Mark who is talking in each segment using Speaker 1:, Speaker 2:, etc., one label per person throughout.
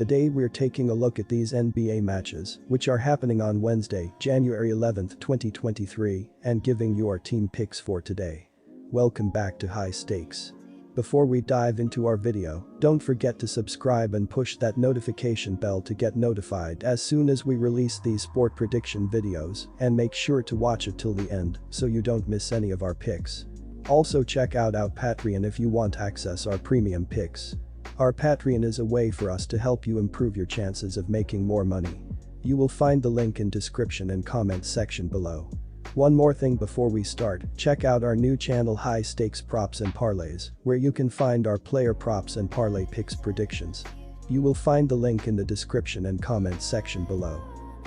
Speaker 1: Today we're taking a look at these NBA matches, which are happening on Wednesday, January 11th, 2023, and giving you our team picks for today. Welcome back to High Stakes. Before we dive into our video, don't forget to subscribe and push that notification bell to get notified as soon as we release these sport prediction videos, and make sure to watch it till the end so you don't miss any of our picks. Also check out our Patreon if you want access our premium picks. Our Patreon is a way for us to help you improve your chances of making more money. You will find the link in description and comments section below. One more thing before we start, check out our new channel High Stakes Props and Parlays, where you can find our player props and parlay picks predictions. You will find the link in the description and comments section below.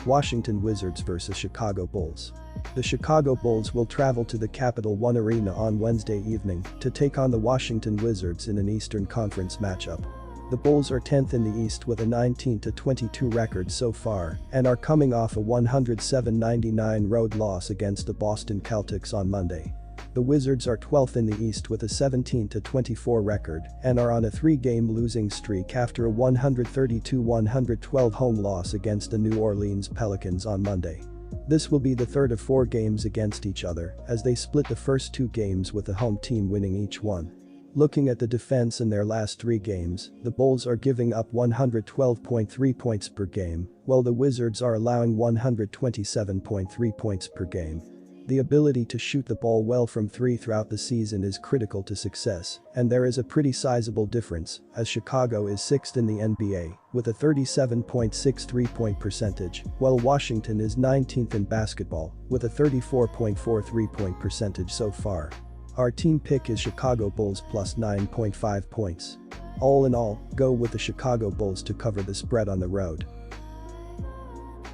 Speaker 1: Washington Wizards vs Chicago Bulls. The Chicago Bulls will travel to the Capital One Arena on Wednesday evening to take on the Washington Wizards in an Eastern Conference matchup. The Bulls are 10th in the East with a 19-22 record so far and are coming off a 107-99 road loss against the Boston Celtics on Monday. The Wizards are 12th in the East with a 17-24 record and are on a 3-game losing streak after a 132-112 home loss against the New Orleans Pelicans on Monday. This will be the third of 4 games against each other as they split the first 2 games with the home team winning each one. Looking at the defense in their last 3 games, the Bulls are giving up 112.3 points per game, while the Wizards are allowing 127.3 points per game. The ability to shoot the ball well from 3 throughout the season is critical to success, and there is a pretty sizable difference, as Chicago is 6th in the NBA with a 37.6 3-point percentage, while Washington is 19th in basketball with a 34.4 3-point percentage so far. Our team pick is Chicago Bulls plus 9.5 points. All in all, go with the Chicago Bulls to cover the spread on the road.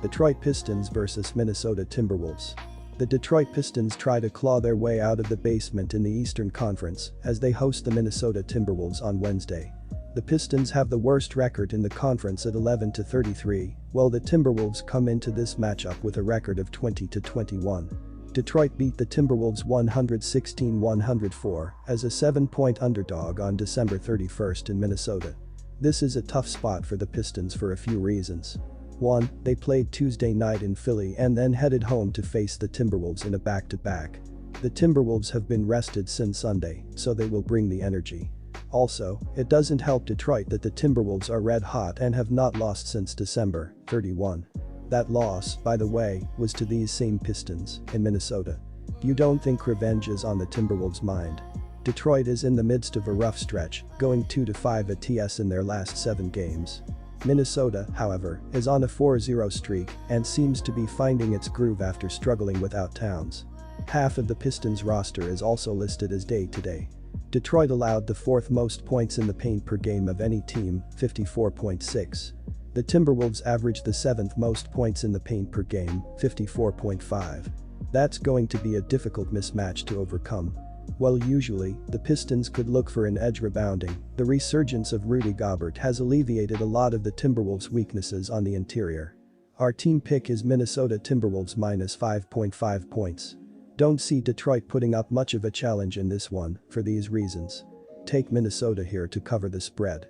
Speaker 1: Detroit Pistons vs Minnesota Timberwolves. The Detroit Pistons try to claw their way out of the basement in the Eastern Conference as they host the Minnesota Timberwolves on Wednesday. The Pistons have the worst record in the conference at 11-33, while the Timberwolves come into this matchup with a record of 20-21. Detroit beat the Timberwolves 116-104 as a 7-point underdog on December 31st in Minnesota. This is a tough spot for the Pistons for a few reasons. 1. They played Tuesday night in Philly and then headed home to face the Timberwolves in a back-to-back. The Timberwolves have been rested since Sunday, so they will bring the energy. Also, it doesn't help Detroit that the Timberwolves are red hot and have not lost since December 31. That loss, by the way, was to these same Pistons in Minnesota. You don't think revenge is on the Timberwolves' mind? Detroit is in the midst of a rough stretch, going 2-5 ATS in their last 7 games. Minnesota, however, is on a 4-0 streak and seems to be finding its groove after struggling without Towns. Half of the Pistons roster is also listed as day-to-day. Detroit allowed the 4th most points in the paint per game of any team, 54.6. The Timberwolves averaged the 7th most points in the paint per game, 54.5. That's going to be a difficult mismatch to overcome. While usually, the Pistons could look for an edge rebounding, the resurgence of Rudy Gobert has alleviated a lot of the Timberwolves' weaknesses on the interior. Our team pick is Minnesota Timberwolves minus 5.5 points. Don't see Detroit putting up much of a challenge in this one for these reasons. Take Minnesota here to cover the spread.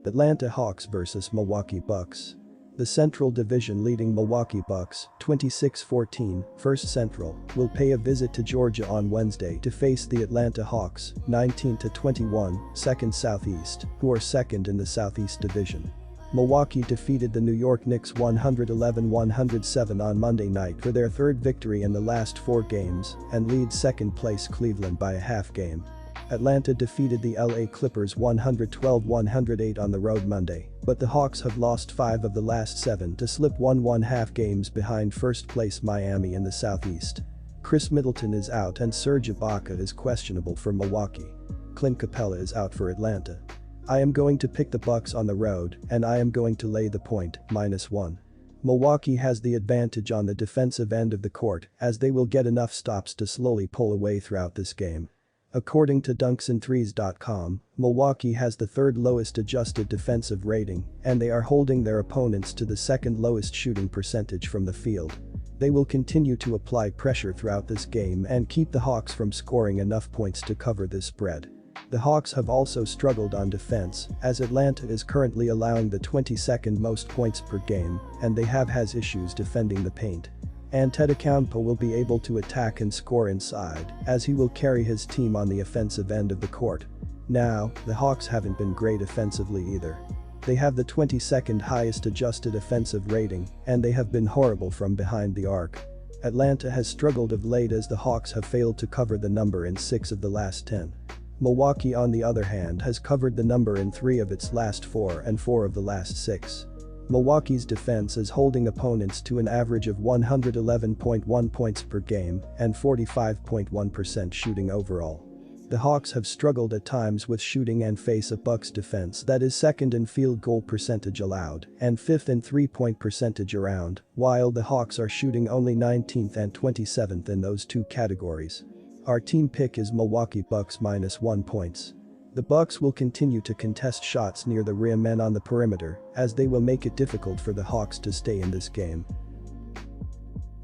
Speaker 1: Atlanta Hawks vs Milwaukee Bucks. The Central Division leading Milwaukee Bucks, 26-14, first Central, will pay a visit to Georgia on Wednesday to face the Atlanta Hawks, 19-21, second Southeast, who are second in the Southeast Division. Milwaukee defeated the New York Knicks 111-107 on Monday night for their 3rd victory in the last 4 games and leads second-place Cleveland by a half game. Atlanta defeated the LA Clippers 112-108 on the road Monday, but the Hawks have lost 5 of the last 7 to slip 1.5 games behind first-place Miami in the Southeast. Chris Middleton is out and Serge Ibaka is questionable for Milwaukee. Clint Capella is out for Atlanta. I am going to pick the Bucks on the road and I am going to lay the point, -1. Milwaukee has the advantage on the defensive end of the court as they will get enough stops to slowly pull away throughout this game. According to dunksandthrees.com, Milwaukee has the 3rd lowest adjusted defensive rating and they are holding their opponents to the 2nd lowest shooting percentage from the field. They will continue to apply pressure throughout this game and keep the Hawks from scoring enough points to cover this spread. The Hawks have also struggled on defense, as Atlanta is currently allowing the 22nd most points per game, and they has issues defending the paint. Antetokounmpo will be able to attack and score inside, as he will carry his team on the offensive end of the court. Now, the Hawks haven't been great offensively either. They have the 22nd highest adjusted offensive rating, and they have been horrible from behind the arc. Atlanta has struggled of late as the Hawks have failed to cover the number in 6 of the last 10. Milwaukee on the other hand has covered the number in 3 of its last 4 and 4 of the last 6. Milwaukee's defense is holding opponents to an average of 111.1 points per game and 45.1% shooting overall. The Hawks have struggled at times with shooting and face a Bucks defense that is second in field goal percentage allowed and fifth in three-point percentage around, while the Hawks are shooting only 19th and 27th in those two categories. Our team pick is Milwaukee Bucks -1 points. The Bucks will continue to contest shots near the rim and on the perimeter, as they will make it difficult for the Hawks to stay in this game.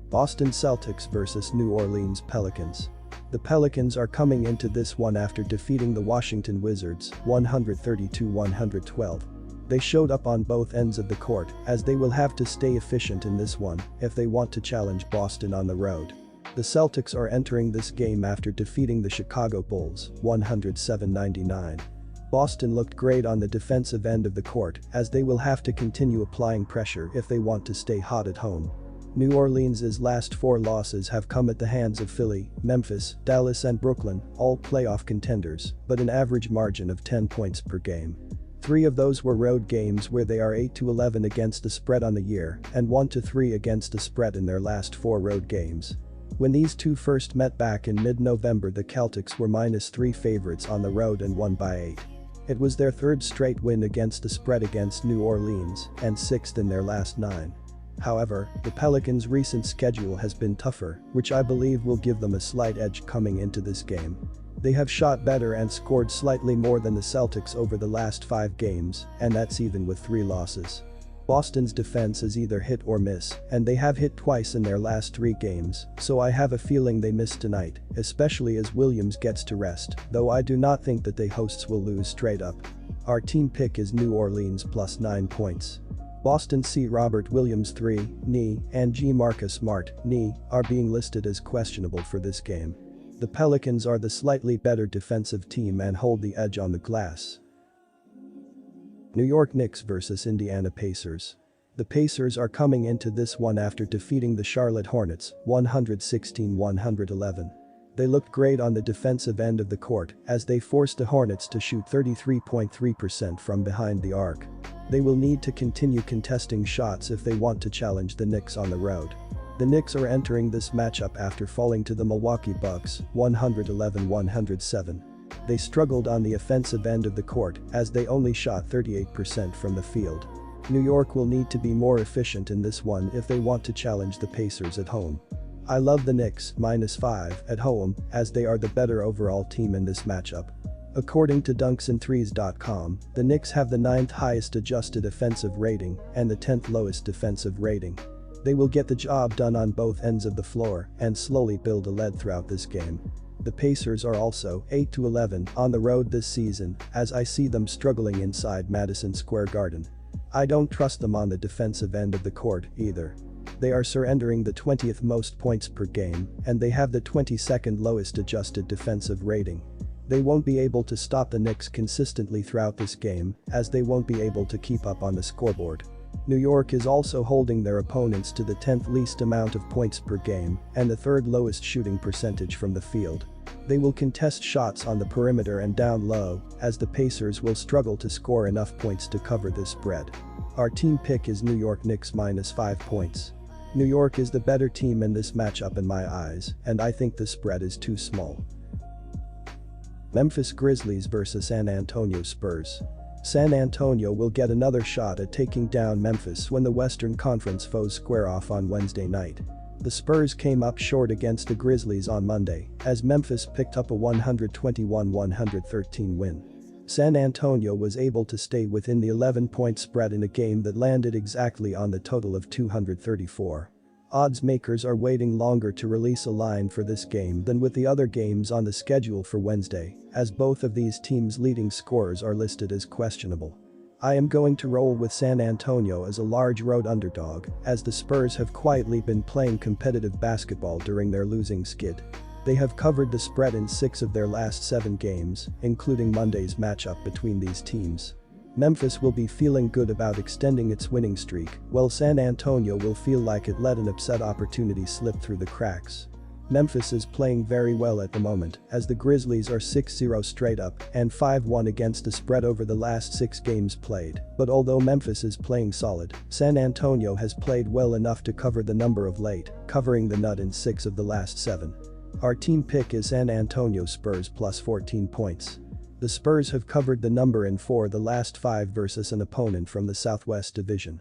Speaker 1: Boston Celtics vs New Orleans Pelicans. The Pelicans are coming into this one after defeating the Washington Wizards 132-112. They showed up on both ends of the court, as they will have to stay efficient in this one if they want to challenge Boston on the road. The Celtics are entering this game after defeating the Chicago Bulls 107-99. Boston looked great on the defensive end of the court, as they will have to continue applying pressure if they want to stay hot at home. New Orleans' last 4 losses have come at the hands of Philly, Memphis, Dallas and Brooklyn, all playoff contenders, but an average margin of 10 points per game. 3 of those were road games where they are 8-11 against the spread on the year and 1-3 against the spread in their last 4 road games. When these two first met back in mid-November, the Celtics were -3 favorites on the road and won by 8. It was their 3rd straight win against the spread against New Orleans and 6th in their last 9. However, the Pelicans' recent schedule has been tougher, which I believe will give them a slight edge coming into this game. They have shot better and scored slightly more than the Celtics over the last 5 games, and that's even with 3 losses. Boston's defense is either hit or miss, and they have hit twice in their last 3 games, so I have a feeling they miss tonight, especially as Williams gets to rest, though I do not think that the hosts will lose straight up. Our team pick is New Orleans +9 points. Boston C. Robert Williams 3, knee, and G. Marcus Smart, knee, are being listed as questionable for this game. The Pelicans are the slightly better defensive team and hold the edge on the glass. New York Knicks vs Indiana Pacers. The Pacers are coming into this one after defeating the Charlotte Hornets 116-111. They looked great on the defensive end of the court as they forced the Hornets to shoot 33.3% from behind the arc. They will need to continue contesting shots if they want to challenge the Knicks on the road. The Knicks are entering this matchup after falling to the Milwaukee Bucks 111-107. They struggled on the offensive end of the court as they only shot 38% from the field. New York will need to be more efficient in this one if they want to challenge the Pacers at home. I love the Knicks -5 at home as they are the better overall team in this matchup. According to dunksandthrees.com, the Knicks have the 9th highest adjusted offensive rating and the 10th lowest defensive rating. They will get the job done on both ends of the floor and slowly build a lead throughout this game. The Pacers are also 8-11 on the road this season, as I see them struggling inside Madison Square Garden. I don't trust them on the defensive end of the court either. They are surrendering the 20th most points per game, and they have the 22nd lowest adjusted defensive rating. They won't be able to stop the Knicks consistently throughout this game, as they won't be able to keep up on the scoreboard. New York is also holding their opponents to the 10th least amount of points per game and the 3rd lowest shooting percentage from the field. They will contest shots on the perimeter and down low, as the Pacers will struggle to score enough points to cover this spread. Our team pick is New York Knicks -5 points. New York is the better team in this matchup in my eyes, and I think the spread is too small. Memphis Grizzlies vs San Antonio Spurs. San Antonio will get another shot at taking down Memphis when the Western Conference foes square off on Wednesday night. The Spurs came up short against the Grizzlies on Monday, as Memphis picked up a 121-113 win. San Antonio was able to stay within the 11-point spread in a game that landed exactly on the total of 234. Odds makers are waiting longer to release a line for this game than with the other games on the schedule for Wednesday, as both of these teams' leading scorers are listed as questionable. I am going to roll with San Antonio as a large road underdog, as the Spurs have quietly been playing competitive basketball during their losing skid. They have covered the spread in 6 of their last 7 games, including Monday's matchup between these teams. Memphis will be feeling good about extending its winning streak, while San Antonio will feel like it let an upset opportunity slip through the cracks. Memphis is playing very well at the moment, as the Grizzlies are 6-0 straight up and 5-1 against the spread over the last 6 games played, but although Memphis is playing solid, San Antonio has played well enough to cover the number of late, covering the nut in 6 of the last 7. Our team pick is San Antonio Spurs plus 14 points. The Spurs have covered the number in 4 of the last 5 versus an opponent from the Southwest Division.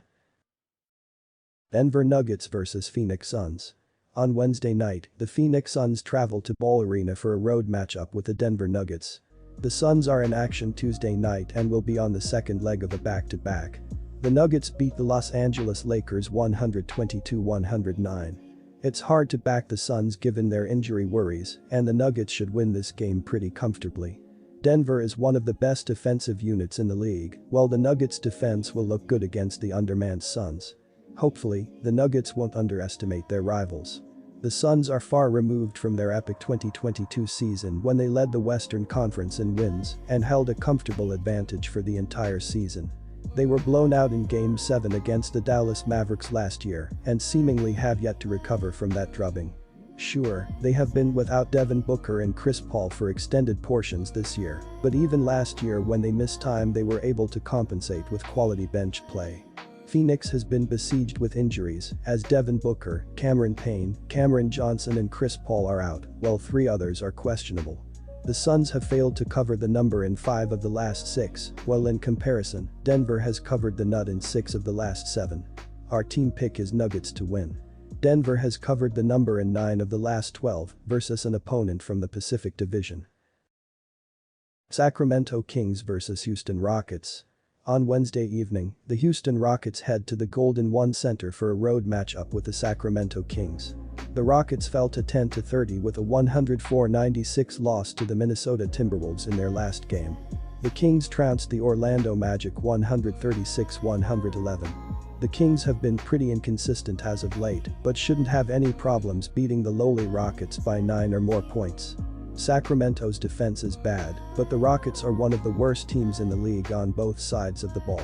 Speaker 1: Denver Nuggets vs Phoenix Suns. On Wednesday night, the Phoenix Suns travel to Ball Arena for a road matchup with the Denver Nuggets. The Suns are in action Tuesday night and will be on the second leg of a back-to-back. The Nuggets beat the Los Angeles Lakers 122-109. It's hard to back the Suns given their injury worries, and the Nuggets should win this game pretty comfortably. Denver is one of the best defensive units in the league, while the Nuggets' defense will look good against the undermanned Suns. Hopefully, the Nuggets won't underestimate their rivals. The Suns are far removed from their epic 2022 season when they led the Western Conference in wins and held a comfortable advantage for the entire season. They were blown out in Game 7 against the Dallas Mavericks last year and seemingly have yet to recover from that drubbing. Sure, they have been without Devin Booker and Chris Paul for extended portions this year, but even last year when they missed time they were able to compensate with quality bench play. Phoenix has been besieged with injuries, as Devin Booker, Cameron Payne, Cameron Johnson and Chris Paul are out, while 3 others are questionable. The Suns have failed to cover the number in 5 of the last 6, while in comparison, Denver has covered the nut in 6 of the last 7. Our team pick is Nuggets to win. Denver has covered the number in 9 of the last 12 versus an opponent from the Pacific Division. Sacramento Kings vs Houston Rockets. On Wednesday evening, the Houston Rockets head to the Golden One Center for a road matchup with the Sacramento Kings. The Rockets fell to 10-30 with a 104-96 loss to the Minnesota Timberwolves in their last game. The Kings trounced the Orlando Magic 136-111. The Kings have been pretty inconsistent as of late, but shouldn't have any problems beating the lowly Rockets by 9 or more points. Sacramento's defense is bad, but the Rockets are one of the worst teams in the league on both sides of the ball.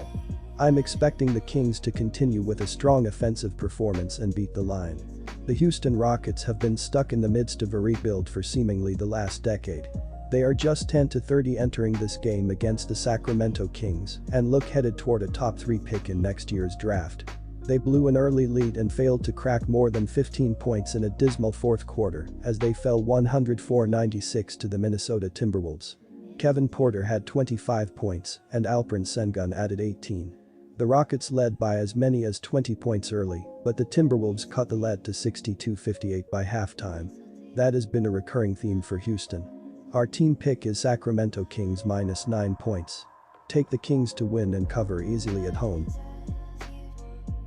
Speaker 1: I'm expecting the Kings to continue with a strong offensive performance and beat the line. The Houston Rockets have been stuck in the midst of a rebuild for seemingly the last decade. They are just 10-30 entering this game against the Sacramento Kings and look headed toward a top 3 pick in next year's draft. They blew an early lead and failed to crack more than 15 points in a dismal fourth quarter as they fell 104-96 to the Minnesota Timberwolves. Kevin Porter had 25 points and Alperen Sengun added 18. The Rockets led by as many as 20 points early, but the Timberwolves cut the lead to 62-58 by halftime. That has been a recurring theme for Houston. Our team pick is Sacramento Kings -9 points. Take the Kings to win and cover easily at home.